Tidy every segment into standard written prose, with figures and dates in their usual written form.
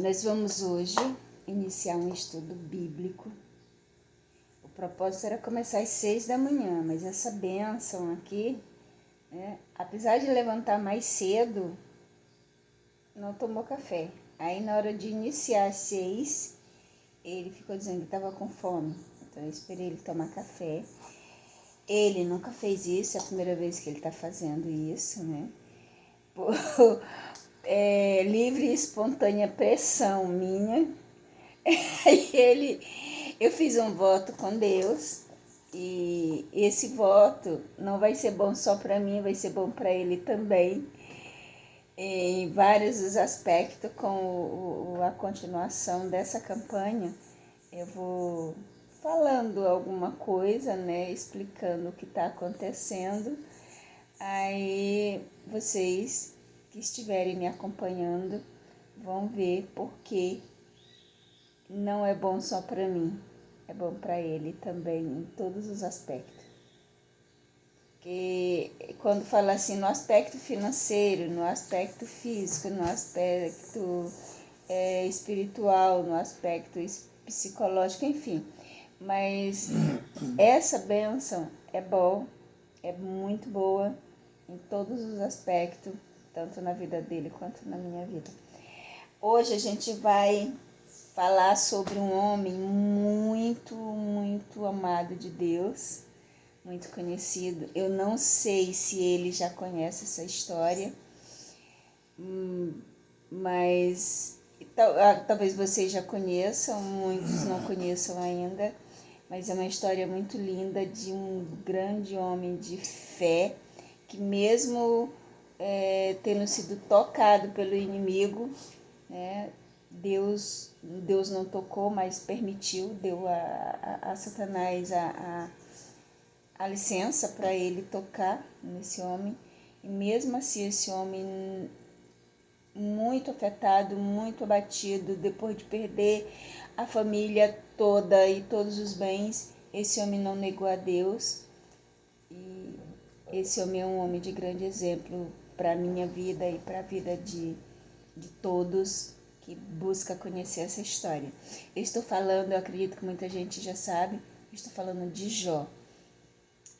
Nós vamos hoje iniciar um estudo bíblico. O propósito era começar às 6 da manhã, mas essa bênção aqui, apesar de levantar mais cedo, não tomou café. Aí na hora de iniciar às 6, ele ficou dizendo que estava com fome. Então eu esperei ele tomar café. Ele nunca fez isso, é a primeira vez que ele está fazendo isso, né? Por livre e espontânea pressão minha. Eu fiz um voto com Deus e esse voto não vai ser bom só para mim, vai ser bom para ele também, em vários dos aspectos. Com a continuação dessa campanha, eu vou falando alguma coisa, né, explicando o que está acontecendo. Aí vocês que estiverem me acompanhando vão ver porque não é bom só para mim, é bom para ele também em todos os aspectos. Que quando fala assim no aspecto financeiro, no aspecto físico, no aspecto espiritual, no aspecto psicológico, enfim. Mas essa bênção é bom, é muito boa em todos os aspectos, tanto na vida dele quanto na minha vida. Hoje a gente vai falar sobre um homem muito, muito amado de Deus, muito conhecido. Eu não sei se ele já conhece essa história, mas talvez vocês já conheçam, muitos não conheçam ainda, mas é uma história muito linda de um grande homem de fé, que mesmo tendo sido tocado pelo inimigo, né, Deus não tocou, mas permitiu, deu a Satanás a licença para ele tocar nesse homem. E mesmo assim, esse homem muito afetado, muito abatido, depois de perder a família toda e todos os bens, esse homem não negou a Deus. E esse homem é um homem de grande exemplo para a minha vida e para a vida de todos que busca conhecer essa história. Eu estou falando, eu acredito que muita gente já sabe, estou falando de Jó.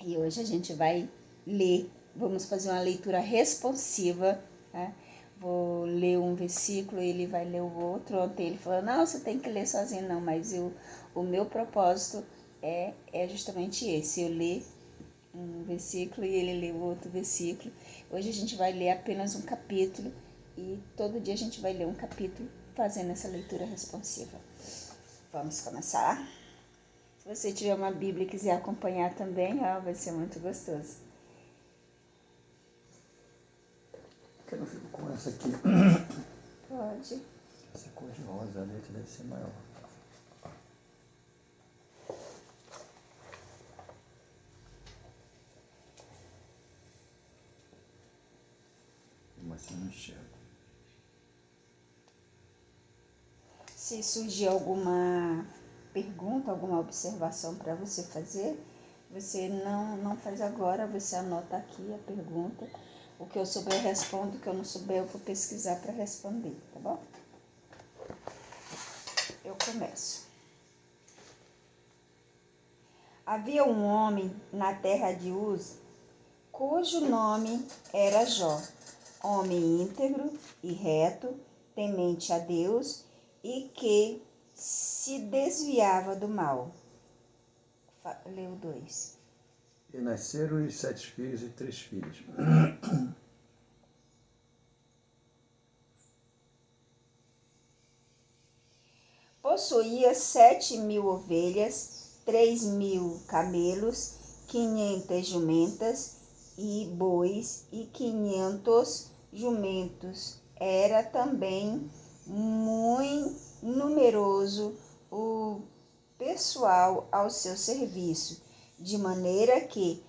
E hoje a gente vai ler, vamos fazer uma leitura responsiva, tá? Vou ler um versículo, ele vai ler o outro. Ontem ele falou, não, você tem que ler sozinho, não, mas o meu propósito é justamente esse, eu ler um versículo e ele lê o outro versículo. Hoje a gente vai ler apenas um capítulo e todo dia a gente vai ler um capítulo fazendo essa leitura responsiva. Vamos começar? Se você tiver uma Bíblia e quiser acompanhar também, vai ser muito gostoso. Eu fico com essa aqui. Pode. Essa cor de rosa, a letra deve ser maior. Mas assim não enxergo. Se surgir alguma pergunta, alguma observação para você fazer, você não faz agora, você anota aqui a pergunta. O que eu souber eu respondo, o que eu não souber eu vou pesquisar para responder, tá bom? Eu começo. Havia um homem na terra de Uz, cujo nome era Jó, homem íntegro e reto, temente a Deus e que se desviava do mal. Leu 2. E nasceram 7 filhos e 3 filhas. Possuía 7.000 ovelhas, 3.000 camelos, 500 jumentas e bois e 500 jumentos. Era também muito numeroso o pessoal ao seu serviço, de maneira que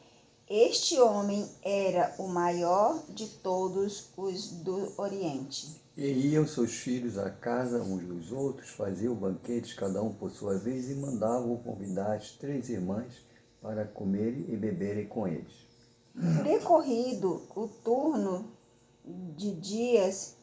este homem era o maior de todos os do Oriente. E iam seus filhos à casa uns dos outros, faziam banquetes, cada um por sua vez, e mandavam convidar as 3 irmãs para comerem e beberem com eles. Decorrido o turno de dias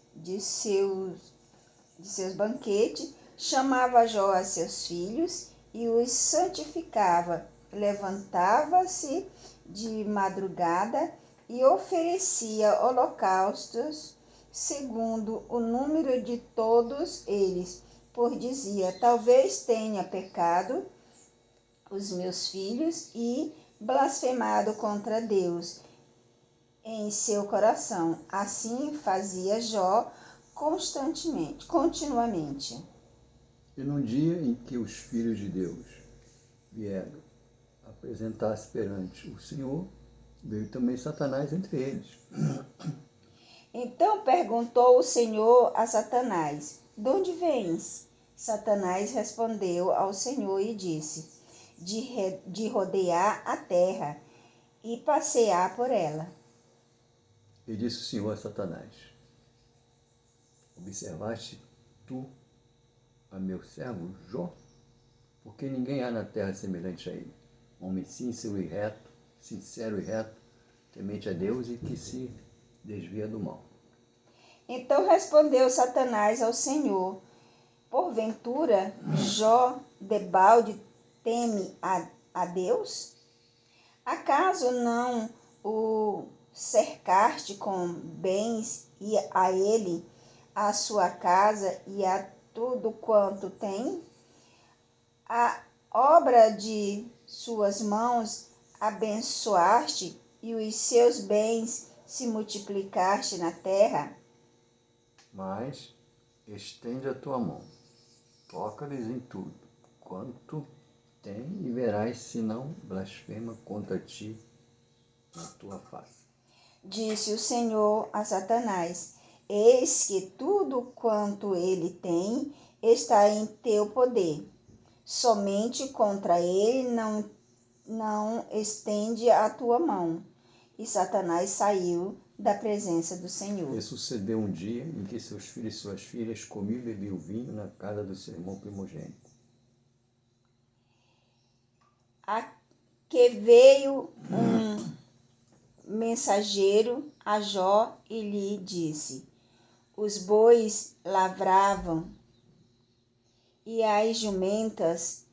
de seus banquetes, chamava Jó a seus filhos e os santificava. Levantava-se de madrugada e oferecia holocaustos segundo o número de todos eles, por dizia: talvez tenha pecado os meus filhos e blasfemado contra Deus em seu coração. Assim fazia Jó continuamente. E num dia em que os filhos de Deus vieram apresentar-se perante o Senhor, veio também Satanás entre eles. Então perguntou o Senhor a Satanás: de onde vens? Satanás respondeu ao Senhor e disse: de rodear a terra e passear por ela. E disse o Senhor a Satanás: observaste tu a meu servo Jó? Porque ninguém há na terra semelhante a ele, homem sincero e reto, temente a Deus e que se desvia do mal. Então respondeu Satanás ao Senhor: porventura Jó debalde teme a Deus? Acaso não o cercaste com bens e a ele, a sua casa e a tudo quanto tem? A obra de suas mãos abençoaste e os seus bens se multiplicaste na terra? Mas estende a tua mão, toca-lhes em tudo, quanto tem, e verás se não blasfema contra ti na tua face. Disse o Senhor a Satanás: eis que tudo quanto ele tem está em teu poder. Somente contra ele não estende a tua mão. E Satanás saiu da presença do Senhor. E sucedeu um dia em que seus filhos e suas filhas comiam e bebiam vinho na casa do seu irmão primogênito. A que veio um mensageiro a Jó e lhe disse: os bois lavravam e as jumentas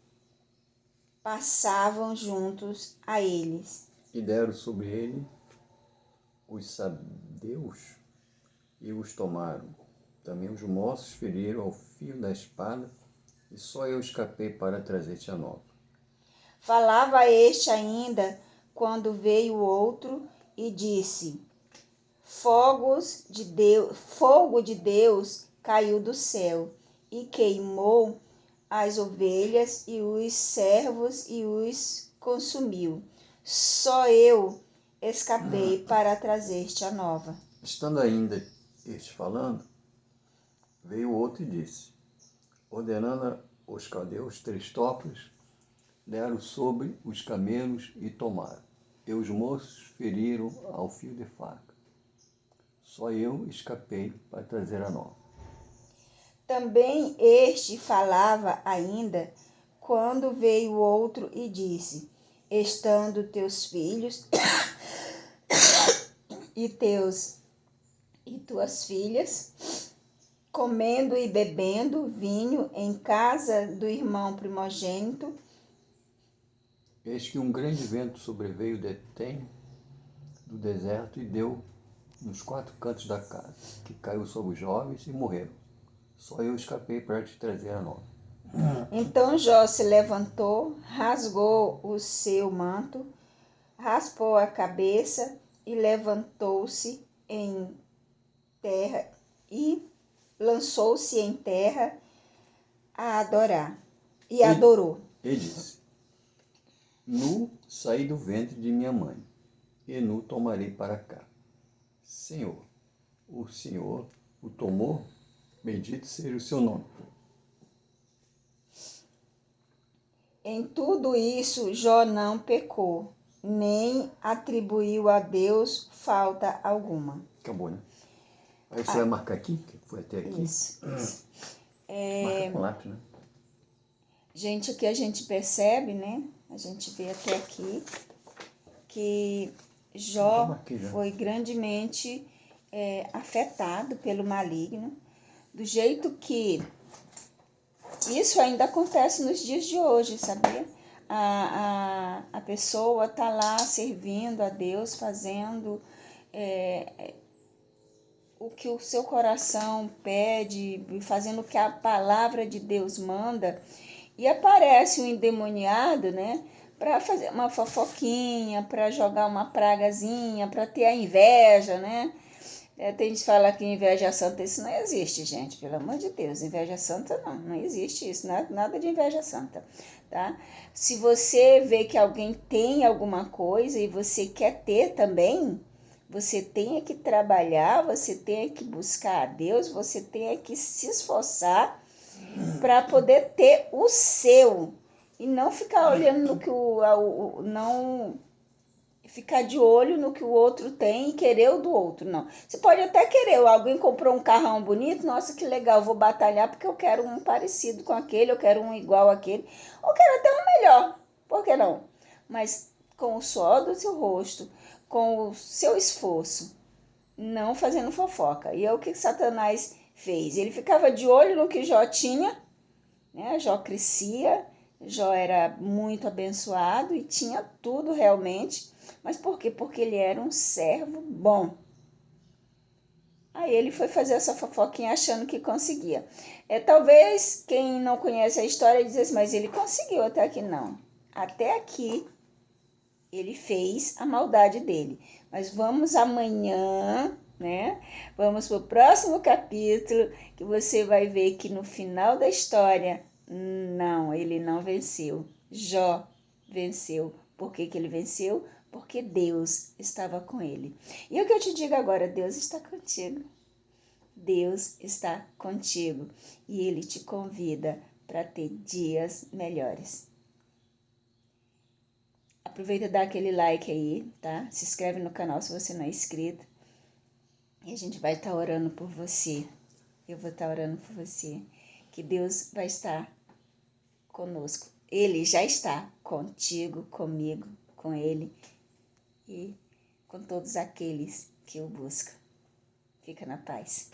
passavam juntos a eles. E deram sobre ele os sabeus e os tomaram. Também os moços feriram ao fio da espada, e só eu escapei para trazer-te a nova. Falava este ainda, quando veio outro e disse: fogo de Deus caiu do céu e queimou as ovelhas e os servos e os consumiu. Só eu escapei para trazer-te a nova. Estando ainda este falando, veio outro e disse: ordenando os caldeus 3 topos, deram sobre os camelos e tomaram. E os moços feriram ao fio de faca. Só eu escapei para trazer a nova. Também este falava ainda, quando veio outro e disse: estando teus filhos e tuas filhas comendo e bebendo vinho em casa do irmão primogênito, Eis que um grande vento sobreveio do deserto e deu nos 4 cantos da casa, que caiu sobre os jovens e morreram. Só eu escapei para te trazer a nova. Então Jó se levantou, rasgou o seu manto, raspou a cabeça e levantou-se em terra e lançou-se em terra a adorar. E adorou. E disse: nu saí do ventre de minha mãe, e nu tomarei para cá. Senhor o tomou, bendito seja o seu nome. Em tudo isso Jó não pecou, nem atribuiu a Deus falta alguma. Acabou, né? Aí você vai marcar aqui, que foi até aqui. Isso. Marca com lápis, né? Gente, o que a gente percebe, né? A gente vê até aqui que Jó foi grandemente afetado pelo maligno, do jeito que isso ainda acontece nos dias de hoje, sabia? A pessoa está lá servindo a Deus, fazendo o que o seu coração pede, fazendo o que a palavra de Deus manda, e aparece um endemoniado, né? Para fazer uma fofoquinha, para jogar uma pragazinha, para ter a inveja, né? Tem gente que fala que inveja santa, isso não existe, gente, pelo amor de Deus, inveja santa não existe isso, nada de inveja santa, tá? Se você vê que alguém tem alguma coisa e você quer ter também, você tem que trabalhar, você tem que buscar a Deus, você tem que se esforçar para poder ter o seu e não ficar olhando no que não ficar de olho no que o outro tem e querer o do outro, não. Você pode até querer, alguém comprou um carrão bonito, nossa, que legal, vou batalhar porque eu quero um parecido com aquele, eu quero um igual àquele, ou quero até um melhor, por que não? Mas com o suor do seu rosto, com o seu esforço, não fazendo fofoca. E é o que Satanás fez. Ele ficava de olho no que Jó tinha, né? Jó crescia, Jó era muito abençoado e tinha tudo realmente. Mas por quê? Porque ele era um servo bom. Aí ele foi fazer essa fofoquinha achando que conseguia. Talvez quem não conhece a história diz assim, mas ele conseguiu até aqui. Não. Até aqui ele fez a maldade dele. Mas vamos amanhã, né? Vamos para o próximo capítulo, que você vai ver que no final da história, não, ele não venceu. Jó venceu. Por que ele venceu? Porque Deus estava com ele. E o que eu te digo agora, Deus está contigo. Deus está contigo. E Ele te convida para ter dias melhores. Aproveita e dá aquele like aí, tá? Se inscreve no canal se você não é inscrito. E a gente vai estar orando por você. Eu vou estar orando por você. Que Deus vai estar conosco. Ele já está contigo, comigo, com Ele e com todos aqueles que o buscam. Fica na paz.